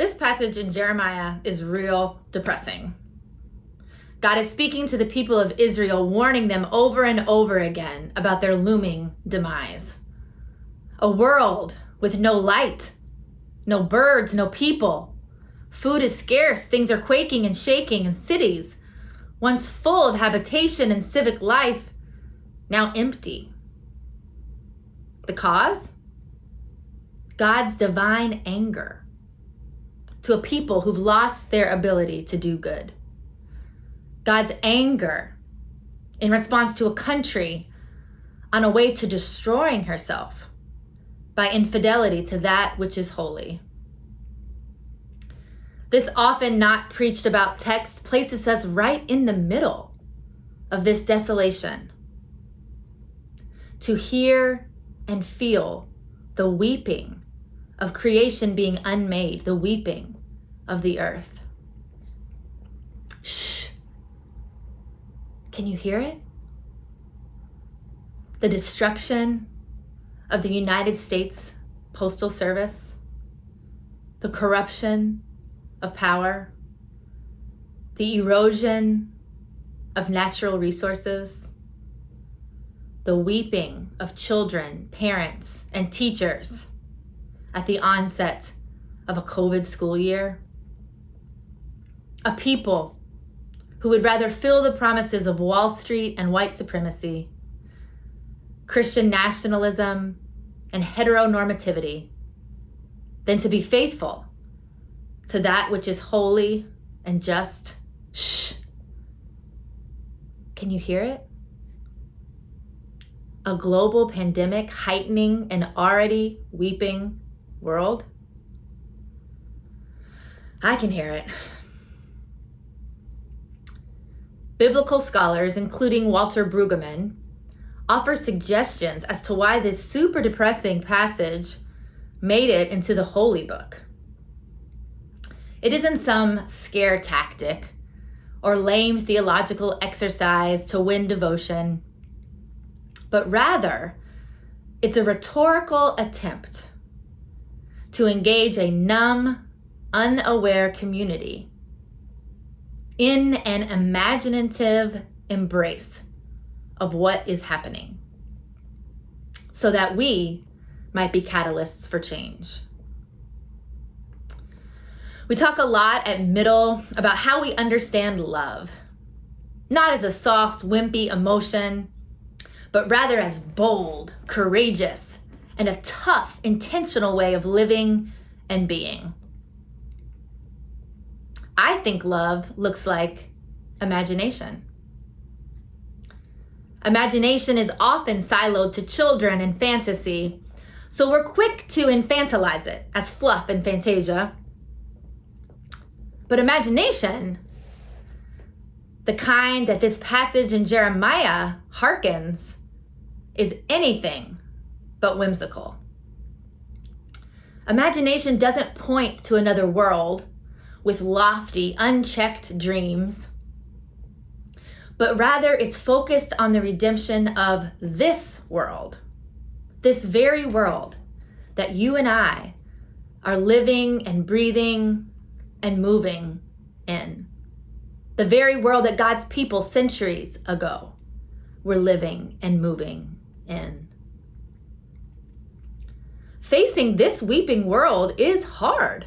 This passage in Jeremiah is real depressing. God is speaking to the people of Israel, warning them over and over again about their looming demise. A world with no light, no birds, no people. Food is scarce, things are quaking and shaking, and cities, once full of habitation and civic life, now empty. The cause? God's divine anger to a people who've lost their ability to do good. God's anger in response to a country on a way to destroying herself by infidelity to that which is holy. This often not preached about text places us right in the middle of this desolation. To hear and feel the weeping of creation being unmade, the weeping of the earth. Shh. Can you hear it? The destruction of the United States Postal Service, the corruption of power, the erosion of natural resources, the weeping of children, parents, and teachers at the onset of a COVID school year. A people who would rather fill the promises of Wall Street and white supremacy, Christian nationalism, and heteronormativity than to be faithful to that which is holy and just. Shh. Can you hear it? A global pandemic heightening an already weeping world? I can hear it. Biblical scholars, including Walter Brueggemann, offer suggestions as to why this super depressing passage made it into the Holy Book. It isn't some scare tactic or lame theological exercise to win devotion, but rather it's a rhetorical attempt to engage a numb, unaware community in an imaginative embrace of what is happening so that we might be catalysts for change. We talk a lot at Middle about how we understand love, not as a soft, wimpy emotion, but rather as bold, courageous, and a tough, intentional way of living and being. I think love looks like imagination. Imagination is often siloed to children and fantasy, so we're quick to infantilize it as fluff and fantasia. But imagination, the kind that this passage in Jeremiah harkens, is anything but whimsical. Imagination doesn't point to another world with lofty, unchecked dreams, but rather it's focused on the redemption of this world, this very world that you and I are living and breathing and moving in. The very world that God's people centuries ago were living and moving in. Facing this weeping world is hard.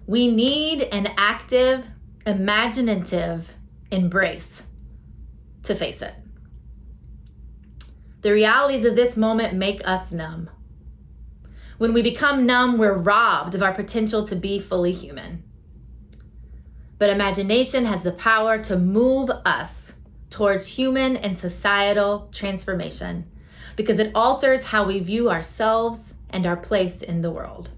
We need an active, imaginative embrace to face it. The realities of this moment make us numb. When we become numb, we're robbed of our potential to be fully human. But imagination has the power to move us towards human and societal transformation because it alters how we view ourselves and our place in the world.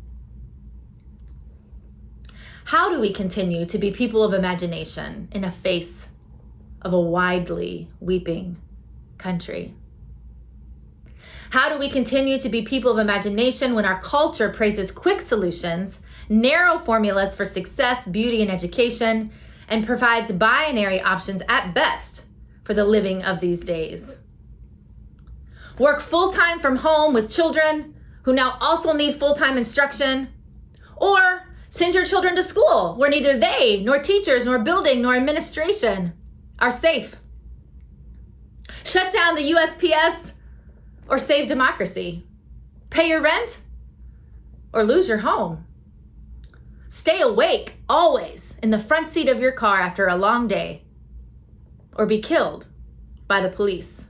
How do we continue to be people of imagination in the face of a widely weeping country? How do we continue to be people of imagination when our culture praises quick solutions, narrow formulas for success, beauty, and education, and provides binary options at best for the living of these days? Work full-time from home with children who now also need full-time instruction, Or send your children to school where neither they, nor teachers, nor building, nor administration are safe. Shut down the USPS or save democracy. Pay your rent or lose your home. Stay awake always in the front seat of your car after a long day or be killed by the police.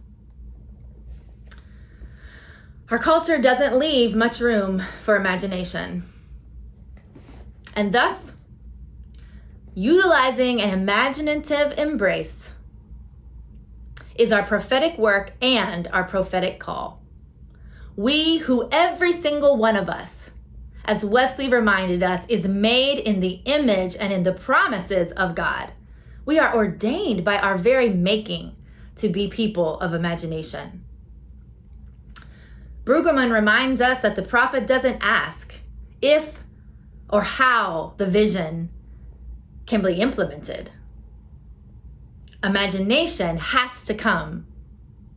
Our culture doesn't leave much room for imagination. And thus, utilizing an imaginative embrace is our prophetic work and our prophetic call. We, who every single one of us, as Wesley reminded us, is made in the image and in the promises of God. We are ordained by our very making to be people of imagination. Brueggemann reminds us that the prophet doesn't ask if or how the vision can be implemented. Imagination has to come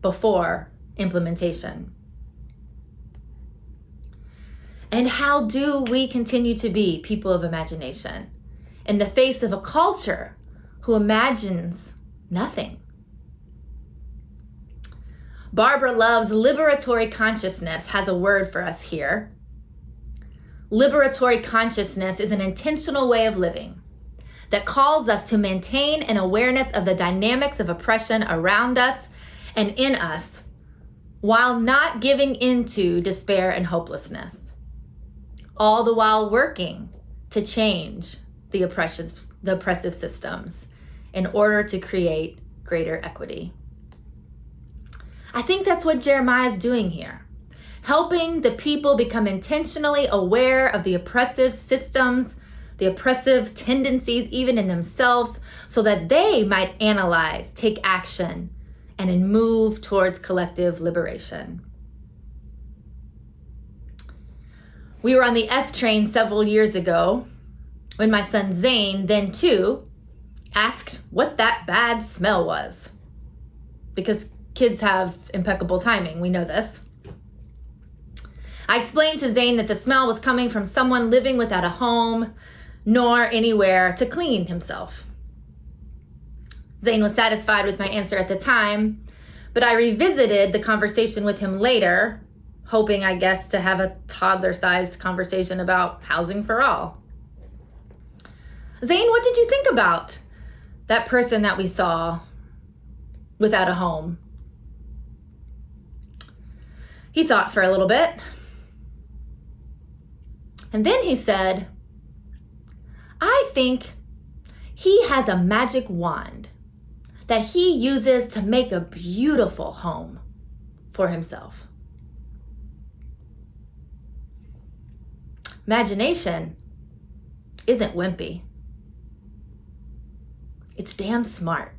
before implementation. And how do we continue to be people of imagination in the face of a culture who imagines nothing? Barbara Love's liberatory consciousness has a word for us here. Liberatory consciousness is an intentional way of living that calls us to maintain an awareness of the dynamics of oppression around us and in us, while not giving into despair and hopelessness, all the while working to change the oppressive systems in order to create greater equity. I think that's what Jeremiah is doing here, helping the people become intentionally aware of the oppressive systems, the oppressive tendencies even in themselves, so that they might analyze, take action, and then move towards collective liberation. We were on the F train several years ago when my son Zane, then 2, asked what that bad smell was. Because kids have impeccable timing, we know this. I explained to Zane that the smell was coming from someone living without a home, nor anywhere to clean himself. Zane was satisfied with my answer at the time, but I revisited the conversation with him later, hoping, I guess, to have a toddler-sized conversation about housing for all. Zane, what did you think about that person that we saw without a home? He thought for a little bit. And then he said, I think he has a magic wand that he uses to make a beautiful home for himself. Imagination isn't wimpy. It's damn smart.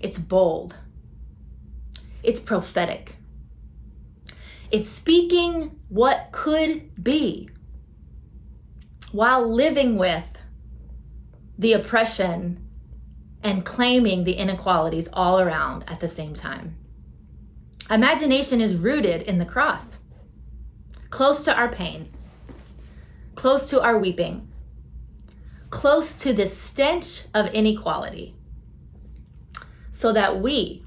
It's bold. It's prophetic. It's speaking what could be while living with the oppression and claiming the inequalities all around at the same time. Imagination is rooted in the cross, close to our pain, close to our weeping, close to the stench of inequality, so that we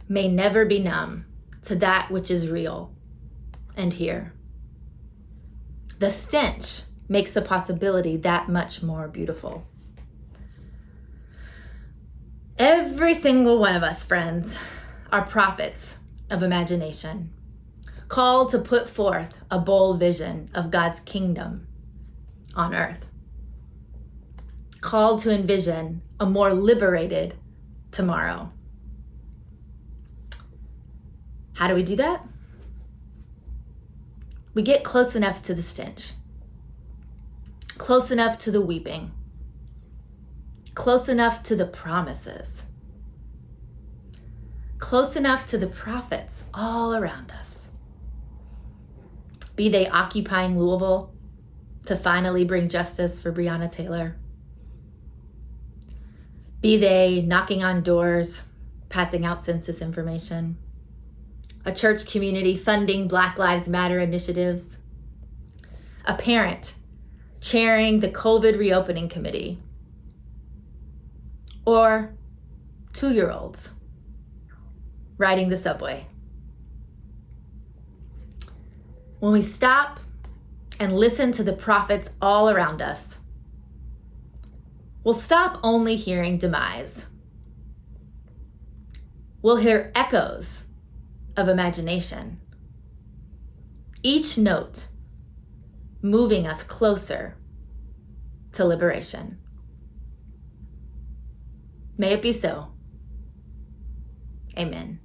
may never be numb to that which is real and here. The stench makes the possibility that much more beautiful. Every single one of us, friends, are prophets of imagination, called to put forth a bold vision of God's kingdom on earth, called to envision a more liberated tomorrow. How do we do that? We get close enough to the stench, close enough to the weeping, close enough to the promises, close enough to the prophets all around us. Be they occupying Louisville to finally bring justice for Breonna Taylor. Be they knocking on doors, passing out census information. A church community funding Black Lives Matter initiatives. a parent chairing the COVID reopening committee, or 2-year-olds riding the subway. When we stop and listen to the prophets all around us, we'll stop only hearing demise. We'll hear echoes of imagination, each note moving us closer to liberation. May it be so. Amen.